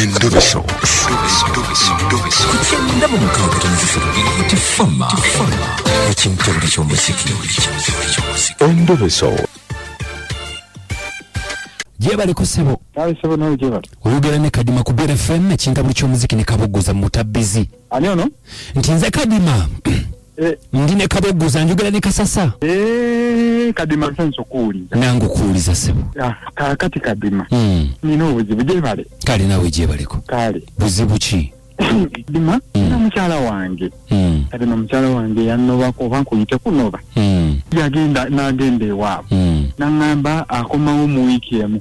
Endobeso. Kugenda mu mukaaga tifama ekintu ky'omuziki. Endobeso. Jebale kusebo. Sebo no jebale. Oyogera ne Kadima ku BFM ekintu ky'omuziki ne kabogoza mutabizi. Ani ono? Ntinze Kadima. Ndine kabogoza njogera ne Kasasa. Kadima senso kuuli. Nangu kuuliza sebo. Kakati Kadima. Nino obuzibu jebale. Kale nawe jebaleko. Kale. Buzibu ki? Kadima na mukyala wange. Kadima mukyala wange yanobako oba nkuyite kunoba. Yagenda n'agenda ewaabwe. Nangamba akomawo mu wiiki emu.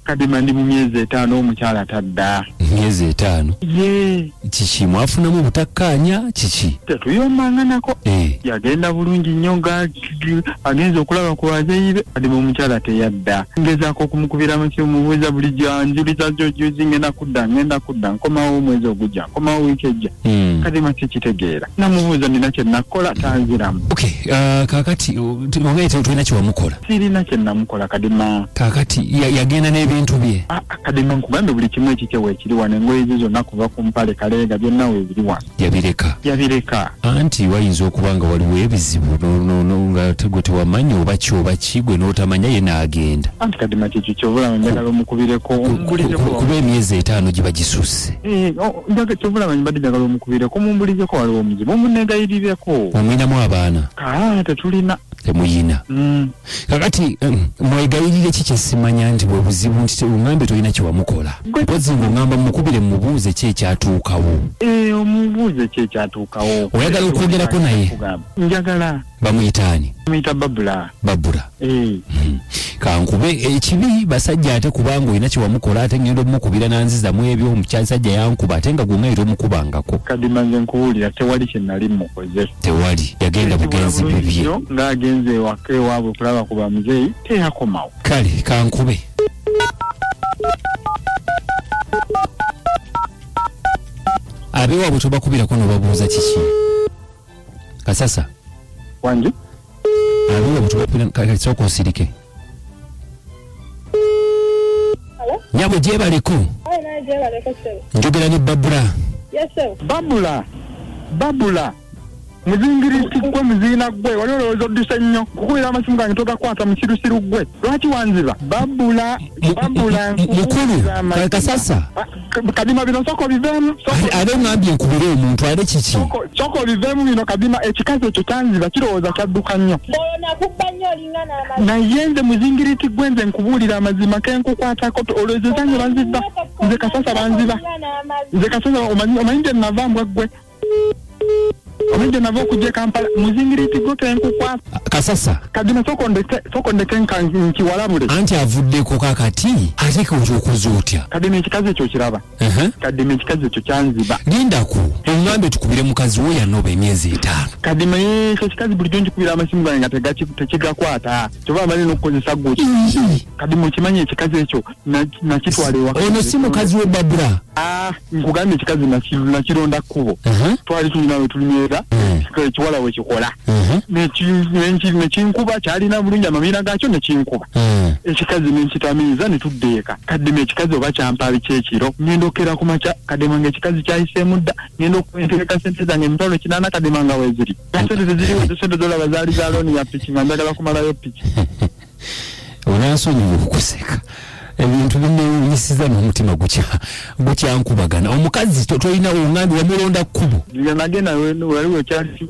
Kadima ndi mu myezi 5 omukyala tadda. Myezi 5? Ye. Kiki mwafunamu butakkaanya kiki? Tetuyomanga nako. Yagenda bulungi nnyo agenza okulaba ku bazeyibe. Kadima omukyala teyadda. Ngezaako okumukubira amaki omubuuza bulijjo anjuliza jjojuzi ngenda kudda nkomawo omwezi ogujja nkomawo wiiki ejja. Kadima sikitegeera. Namubuuza nina kye nakola tanziramu. Okay, kakati ongeete tulina kyewamukola. Sirina kye namukola Kadima. Kakati yagenda n'ebintu bye. Kadima nkugambe buli kimu ekikyewa ekiri wano engoye ezo zonna kuva ku mpale kaleega byonna weebiri wano. Yabireka. Anti wayinza okuba nga waliwo ebizibu nga gwe tewamanya oba ki gwe n'otamanya ye n'agenda. Anti Kadima kyekyo kyobulaba njagala omukubireko. Kuba emyezi 5 giba gisusse. Kyobulaba mbadde njagala omukubireko mumbulijeko waliwo omuzibu omuneegayirireko. Omuyinamu abaana? Tetulina. Temuyina. Kakati mwegayirire ki kyesimanya nti bwe buzibu nti ungambe tolina kyewamukola. Mpozi ng'ongamba mukubire mubuuze ki ekyatuukawo. Omubuuze ki ekyatuukawo. Oyagala okwogerako naye? Njagala. Bamuyitaani? Muyita Babula. Kankube ekibi basajja ate kubanga olina kyewamukola ate ngenda omukubira nanzizamu ebyo omusajja yankuba ate nga gwongayita omukubangako. Kadima nze nkuwulira tewali kye nali mukoze. Tewali. Yagenda bugenzi bibye. Ng'agenze ewaka ewaabwe okulaba ku bamuzeeyi teyakomawo. Kale kankube. Abeewaabwe tobakubirako n'obabuuza kiki? Kasasa. Wange? Abeewaabwe tobakubirako sooka osirike. Nyabo jebaleko. Njogera ne Babula. Babula. Muzingiriti gwe muzina gwe wali olowooza odduse nnyo kukubira amasimu gange togakwata mu kirusiru gwe lwaki wanziba? Babula mukulu Kasasa Kadima bino soko biveemu ate ngambye nkubire omuntu ate kiki soko biveemu bino Kadima ekikazi ekyo kyanziba kirowooza kyadduka nnyo naye nze muzingiriti gwe nze nkubuulira amazima kenkukwatako olowooza zange banziba nze Kasasa banziba nze Kasasa omanyi gye navambwa gwe Omanje navo kujja Kampala muzingiriti gote enkukwa Kasasa Kadima soko ndeke nkanki walabule anti avuddeko kakati ate ko okuzotya Kadima ekikazi ekyo kiraba Kadima ekikazi ekyo kyanziba lindaku engambe tukubire mukazi wo yanoba emyezi 5 Kadima ekikazi bulijjo njikubira amasimu gange tekigakwata kyoba amali n'okukozesa gwoki Kadima okimanyi ekikazi ekyo nakitwala ewaka ono si mukazi we Babula nkugambye ekikazi nakironda kkubo twali tulina we tulimera ekiwala we kikola nekinkuba kyalina bulungi amabina gaakyo nekinkuba ekikazi nenkitamiiza netuddeeka Kadima ekikazi oba kyampabi kyekiro ngenda okera ku makya Kadima ngaekikazi kyayiseemu dda ngenda okuentereka sente zange emitwalo 8 Kadima nga weeziri sente zeziriwo sente zolaba zaali za looni ya piki nga njagala kumalayo piki onansonyiwa okukuseka ebintu bineeyisiza n'omutima gukyankubagana omukazi tolina ongambi wamulonda kkubo nagenda waliwo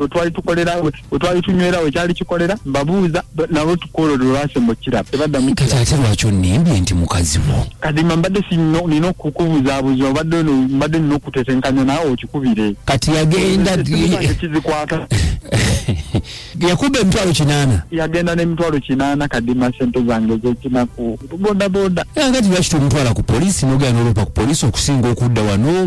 twali tukolera twali tunywera we kyali kikolera mbabuuza nabo tukolera lwasembo kiraba tebaddamu kati ate lwaki onimbye nti mukazi wo Kadima mbadde nina okukubuuzaabuuza mbadde nina okutetenkanya naawe okikubire kati yagenda kizikwata yakuba emitwalo 8 yagenda n'emitwalo 8 Kadima sente zange zekinaku bodaboda ngati lwaki tomutwala ku poliisi n'ogenda n'olopa ku poliisi okusinga okudda wano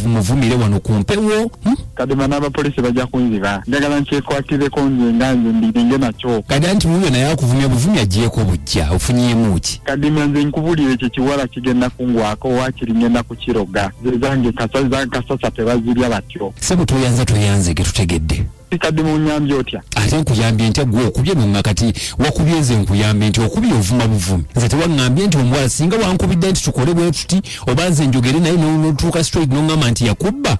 muvumire wano ku mpewo Kadima n'abapoliisi bajja kunziba njagala nkyekwatireko nze nga nze ndiringe nakyo kati anti muyo naye akuvumya buvumya agyeko bujja ofunyiyemu ki Kadima nze nkubulira ekyo kiwala kigenda kungwako wakiri ngenda kukiroga ze zange Kasasa tebazirya batyo sebo toyanze ge tutegedde Kadima unyambye otya. Ate nkuyambye nti gwo okubye nonga kati wakubye nze nkuyambye nti okubye ovuma buvumi. Nze tewangambye nti omuwala singa wankubidde nti tukole bwe tuti obanze njogere naye n'otuuka straight n'ongamba nti yakubba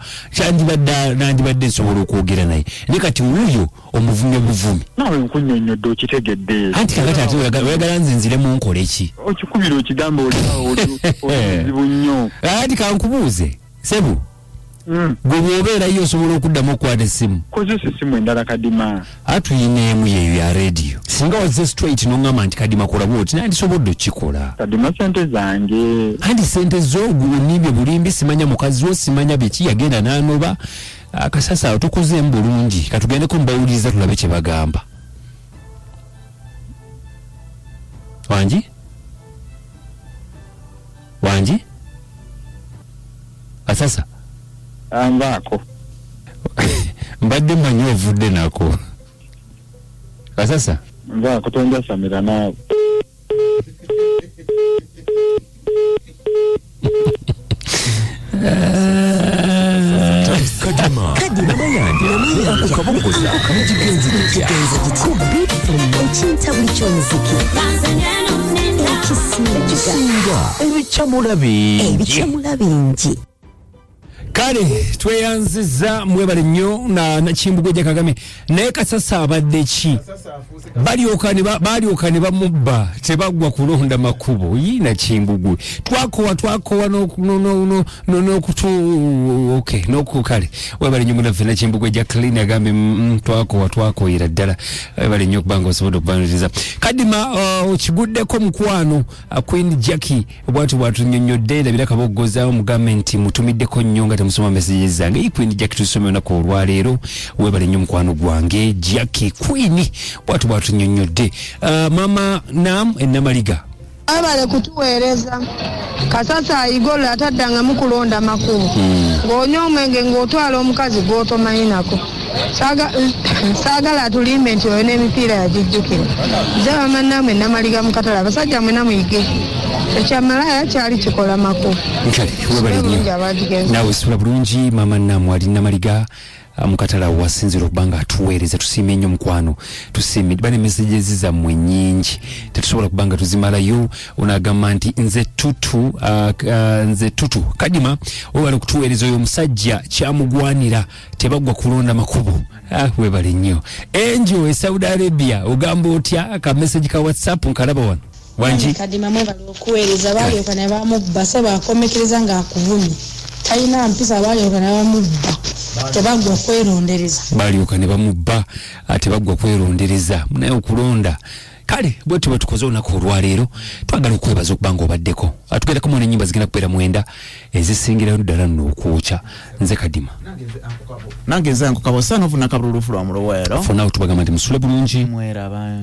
nandibadde nsobola okwogera naye. Ne kati wuuyo omuvumye buvumi. Nawe nkunnyonnyodde okitegedde. Anti kakati ate oyagala nze nziremu nkole ki? Okikubira okigamba olizibu nnyo. Anti kankubuuze Sebu. Gwe bw'obeerayo osobola okuddamu okukwata essimu. Kozesa essimu endala Kadima. Atuyineemu yeeyo ya radio. Singa wazze straight n'ongamba nti Kadima kola bw'oti nandisobodde okukikola. Kadima sente zange. Anti sente zo gunibye bulimbi simanya mukazi wo simanya biki yagenda n'anoba. Akasasa awo tukozeemu bulungi katugendeko mbawuliriza tulabe kye bagamba. Wangi? Asasa? Anvaako. Mbadde mmanyi ovudde nako. Asasa? Nvaako tonja samira naawe. Kadima mayandi akukabongoza mukigenzi kitya ekinta buli kyomuziki ekisinga ebicamula bingi. Kale tweyanziza mwebale nnyo na Kimbugwe gya Kagame naye Kasasa abadde ki balyoka ne bamubba tebagwa kulonda makubo yina Kimbugwe twakowa n'okutu kale webale nnyo munaffe na Kimbugwe gya clean agambe twakoyera ddala webale nnyo kubanga osobola okubaniriza Kadima okiguddeko mukwano Queen Jackie bwatu nnyonnyodde ndabira kaboggoza mugambe nti mutumiddeko nnyo nga musoma messages zange Queen Jackie tusome na ko olwaleero webale nnyo mukwano gwange Jackie Queen bwatu nnyonnyodde mama Nam Namaliga abale kutuweereza Kasasa ayigola ataddanga mukulonda makubo ng'onya omwenge ng'otwala omukazi gw'otomayinako saagala atulimbe nti oyo n'emipiira yagijjukira nze mama Nam Namaliga mukatala abasajja mwe namuyige ekyamalaya kyali kikola makubo nawe sula bulungi mama Nam ali Namaliga mukatala wasinzira okubanga atuweereza tusiime nnyo mukwano tusiime bane messages zammwe nnyingi tetusobola kubanga tuzimalayo onagamba nti nze tutu Kadima webale okutuweereza oyo omusajja kyamugwanira tebagwa kulonda makubo webale nnyo Enjo Saudi Arabia ogamba otya ka message ka WhatsApp nkalaba wano Wangi Kadima mwebale okuweereza balyoka ne bamubba se bakomekereza ng'akuvumye talina mpisa balyoka ne bamubba tebagwa kwerondereza balyoka ne bamubba tebagwa kwerondereza naye okulonda kale bwetu bwetukoze olunaku olwaleero twagala okwebaza okubanga obaddeko atugerako mu n'ennyimba zigenda kubeera 9 ezisingirayo ddala nno okwokya nze Kadima nange nze nkukabo sana ofuna kabululufu lwa mulowero fona otubagamba nti musule bulungi mweraba